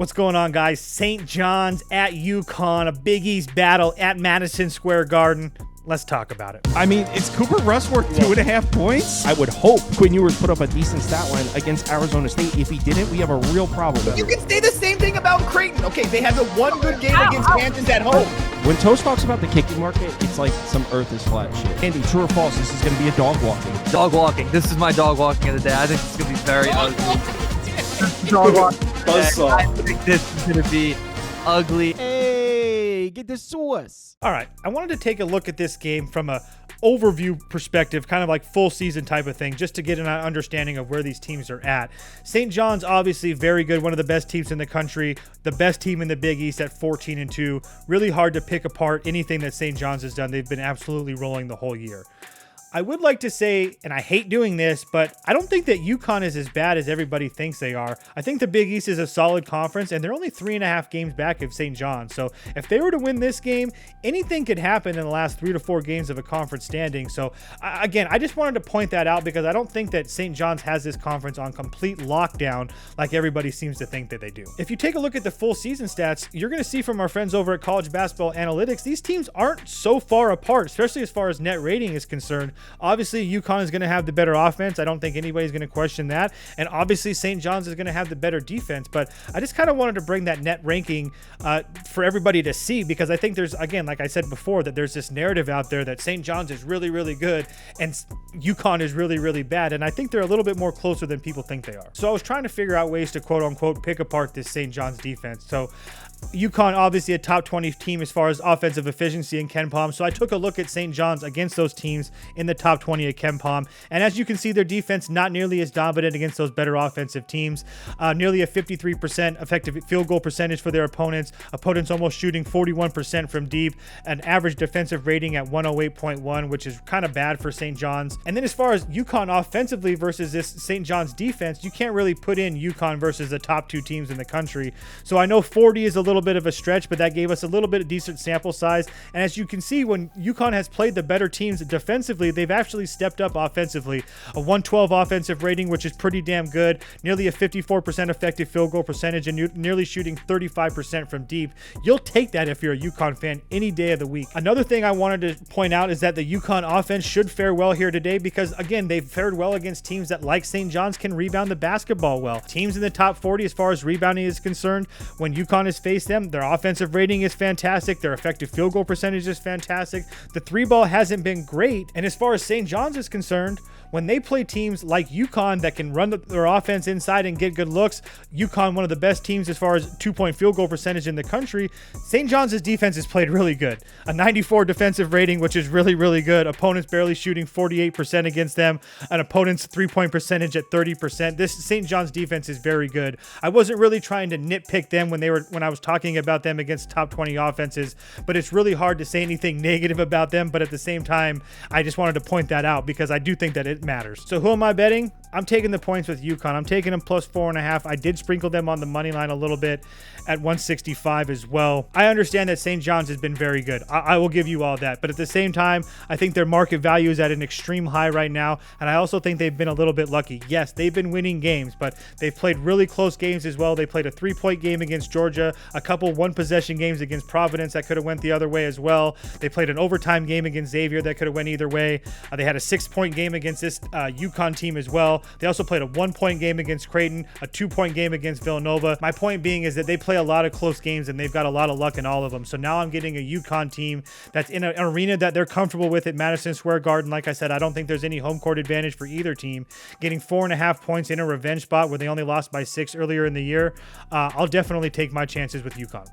What's going on, guys? St. John's at UConn, a Big East battle at Madison Square Garden. Let's talk about it. I mean, is Cooper Russ worth 2.5 points? I would hope Quinn Ewers put up a decent stat line against Arizona State. If he didn't, we have a real problem. You can say the same thing about Creighton. Okay, they had the one good game against Kansas at home. When Toast talks about the kicking market, it's like some earth is flat shit. Andy, true or false, this is going to be a dog walking. Dog walking. This is my dog walking of the day. I think it's going to be very ugly. Dog walking. I think this is going to be ugly. Hey, get the sauce. All right, I wanted to take a look at this game from a overview perspective, kind of like full season type of thing, just to get an understanding of where these teams are at. St. John's obviously very good, one of the best teams in the country, the best team in the Big East at 14-2. Really hard to pick apart anything that St. John's has done. They've been absolutely rolling the whole year. I would like to say, and I hate doing this, but I don't think that UConn is as bad as everybody thinks they are. I think the Big East is a solid conference, and they're only 3.5 games back of St. John's. So if they were to win this game, anything could happen in the last 3 to 4 games of a conference standing. So again, I just wanted to point that out because I don't think that St. John's has this conference on complete lockdown like everybody seems to think that they do. If you take a look at the full season stats, you're going to see from our friends over at College Basketball Analytics, these teams aren't so far apart, especially as far as net rating is concerned. Obviously, UConn is going to have the better offense. I don't think anybody's going to question that. And obviously, St. John's is going to have the better defense. But I just kind of wanted to bring that net ranking for everybody to see, because I think there's, again, like I said before, that there's this narrative out there that St. John's is really, really good and UConn is really, really bad. And I think they're a little bit more closer than people think they are. So I was trying to figure out ways to quote unquote pick apart this St. John's defense. So UConn, obviously a top 20 team as far as offensive efficiency in KenPom. So I took a look at St. John's against those teams in the top 20 at KenPom. And as you can see, their defense not nearly as dominant against those better offensive teams. Nearly a 53% effective field goal percentage for their opponents. Opponents almost shooting 41% from deep. An average defensive rating at 108.1, which is kind of bad for St. John's. And then as far as UConn offensively versus this St. John's defense, you can't really put in UConn versus the top 2 teams in the country. So I know 40 is a little bit of a stretch, but that gave us a little bit of decent sample size. And as you can see, when UConn has played the better teams defensively, they've actually stepped up offensively. A 112 offensive rating, which is pretty damn good. Nearly a 54% effective field goal percentage and nearly shooting 35% from deep. You'll take that if you're a UConn fan any day of the week. Another thing I wanted to point out is that the UConn offense should fare well here today because, again, they've fared well against teams that, like St. John's, can rebound the basketball well. Teams in the top 40 as far as rebounding is concerned, when UConn has faced them, their offensive rating is fantastic. Their effective field goal percentage is fantastic. The 3-ball hasn't been great. And as far as St. John's is concerned, when they play teams like UConn that can run their offense inside and get good looks, UConn, one of the best teams as far as 2-point field goal percentage in the country, St. John's defense has played really good. A 94 defensive rating, which is really, really good. Opponents barely shooting 48% against them. An opponent's 3-point percentage at 30%. This St. John's defense is very good. I wasn't really trying to nitpick them when I was talking about them against top 20 offenses, but it's really hard to say anything negative about them. But at the same time, I just wanted to point that out because I do think that it matters. So who am I betting? I'm taking the points with UConn. I'm taking them plus 4.5. I did sprinkle them on the money line a little bit at 165 as well. I understand that St. John's has been very good. I will give you all that. But at the same time, I think their market value is at an extreme high right now. And I also think they've been a little bit lucky. Yes, they've been winning games, but they've played really close games as well. They played a 3-point game against Georgia, a couple 1-possession games against Providence that could have went the other way as well. They played an overtime game against Xavier that could have went either way. They had a 6-point game against this UConn team as well. They also played a 1-point game against Creighton, a 2-point game against Villanova. My point being is that they play a lot of close games and they've got a lot of luck in all of them. So now I'm getting a UConn team that's in an arena that they're comfortable with at Madison Square Garden. Like I said, I don't think there's any home court advantage for either team. Getting 4.5 points in a revenge spot where they only lost by 6 earlier in the year, I'll definitely take my chances with UConn.